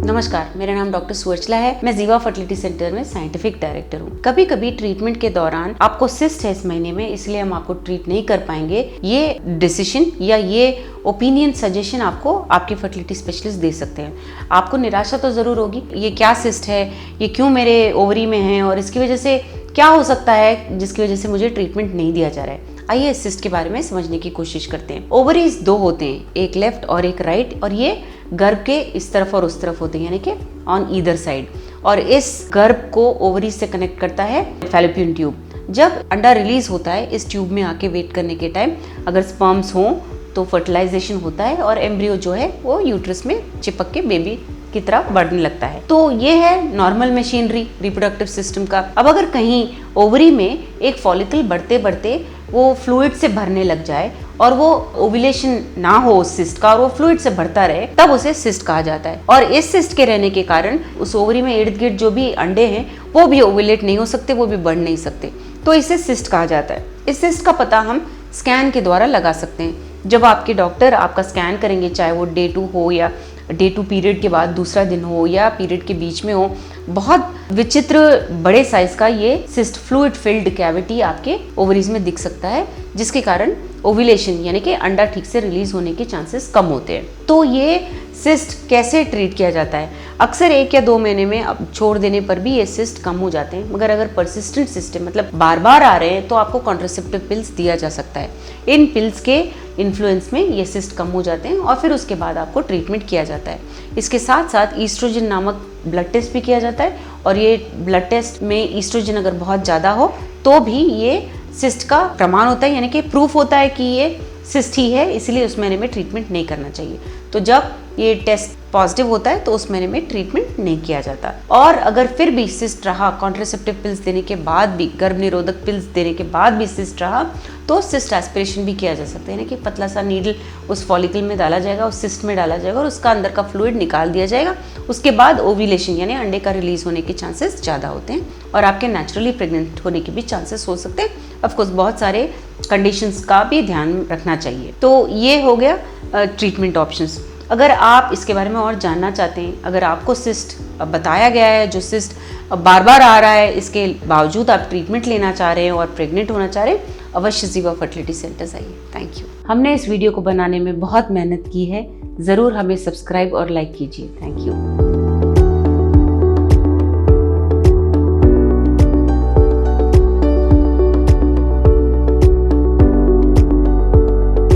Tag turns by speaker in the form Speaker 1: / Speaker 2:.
Speaker 1: नमस्कार, मेरा नाम डॉक्टर सुवर्चला है। मैं जीवा फर्टिलिटी सेंटर में साइंटिफिक डायरेक्टर हूँ। कभी कभी ट्रीटमेंट के दौरान आपको सिस्ट है इस महीने में, इसलिए हम आपको ट्रीट नहीं कर पाएंगे, ये डिसीजन या ये ओपिनियन सजेशन आपको आपके फर्टिलिटी स्पेशलिस्ट दे सकते हैं। आपको निराशा तो जरूर होगी, ये क्या सिस्ट है, ये क्यों मेरे ओवरी में है और इसकी वजह से क्या हो सकता है जिसकी वजह से मुझे ट्रीटमेंट नहीं दिया जा रहा है। आइए इस सिस्ट के बारे में समझने की कोशिश करते हैं। ओवरीज दो होते हैं, एक लेफ्ट और एक राइट, और ये गर्भ के इस तरफ और उस तरफ होते हैं, यानी कि ऑन ईदर साइड। और इस गर्भ को ओवरीज से कनेक्ट करता है फैलोपियन ट्यूब। जब अंडा रिलीज होता है इस ट्यूब में आके वेट करने के टाइम अगर स्पर्म्स हों तो फर्टिलाइजेशन होता है और एम्ब्रियो जो है वो यूट्रस में चिपक के बेबी की तरफ बढ़ने लगता है। तो ये है नॉर्मल मशीनरी रिप्रोडक्टिव सिस्टम का। अब अगर कहीं ओवरी में एक फॉलिकल बढ़ते बढ़ते वो फ्लूइड से भरने लग जाए और वो ओव्यूलेशन ना हो उस सिस्ट का और वो फ्लूइड से भरता रहे, तब उसे सिस्ट कहा जाता है। और इस सिस्ट के रहने के कारण उस ओवरी में इर्द गिर्द जो भी अंडे हैं वो भी ओव्यूलेट नहीं हो सकते, वो भी बढ़ नहीं सकते, तो इसे सिस्ट कहा जाता है। इस सिस्ट का पता हम स्कैन के द्वारा लगा सकते हैं। जब आपके डॉक्टर आपका स्कैन करेंगे, चाहे वो डे 2 हो या डे 2 पीरियड के बाद दूसरा दिन हो या पीरियड के बीच में हो, बहुत विचित्र बड़े साइज का ये सिस्ट फ्लूइड फिल्ड कैविटी आपके ओवरीज में दिख सकता है, जिसके कारण ओव्यूलेशन यानी कि अंडा ठीक से रिलीज होने के चांसेस कम होते हैं। तो ये सिस्ट कैसे ट्रीट किया जाता है? अक्सर 1 या 2 महीने में अब छोड़ देने पर भी ये सिस्ट कम हो जाते हैं, मगर अगर परसिस्टेंट सिस्ट है, मतलब बार बार आ रहे हैं, तो आपको कॉन्ट्रासेप्टिव पिल्स दिया जा सकता है। इन पिल्स के इन्फ्लुएंस में ये सिस्ट कम हो जाते हैं और फिर उसके बाद आपको ट्रीटमेंट किया जाता है। इसके साथ साथ ईस्ट्रोजन नामक ब्लड टेस्ट भी किया जाता है, और ये ब्लड टेस्ट में ईस्ट्रोजन अगर बहुत ज़्यादा हो तो भी ये सिस्ट का प्रमाण होता है, यानी कि प्रूफ होता है कि ये सिस्ट ही है, इसलिए उस महीने में ट्रीटमेंट नहीं करना चाहिए। तो जब ये टेस्ट पॉजिटिव होता है तो उस महीने में ट्रीटमेंट नहीं किया जाता। और अगर फिर भी सिस्ट रहा, कॉन्ट्रासेप्टिव पिल्स देने के बाद भी, गर्भ निरोधक पिल्स देने के बाद भी सिस्ट रहा, तो सिस्ट एस्पिरेशन भी किया जा सकता है, यानी कि पतला सा नीडल उस फॉलिकल में डाला जाएगा, उस सिस्ट में डाला जाएगा और उसका अंदर का फ्लूइड निकाल दिया जाएगा। उसके बाद ओव्यूलेशन यानी अंडे का रिलीज होने के चांसेस ज़्यादा होते हैं और आपके नेचुरली प्रेग्नेंट होने के भी चांसेस हो सकते हैं। ऑफकोर्स बहुत सारे कंडीशंस का भी ध्यान रखना चाहिए। तो ये हो गया ट्रीटमेंट ऑप्शंस। अगर आप इसके बारे में और जानना चाहते हैं, अगर आपको सिस्ट बताया गया है, जो सिस्ट बार बार आ रहा है, इसके बावजूद आप ट्रीटमेंट लेना चाह रहे हैं और प्रेग्नेंट होना चाह रहे हैं, अवश्य जीवा फर्टिलिटी सेंटर आइए। Thank you. हमने इस वीडियो को बनाने में बहुत मेहनत की है, ज़रूर हमें सब्सक्राइब और लाइक कीजिए। Thank you.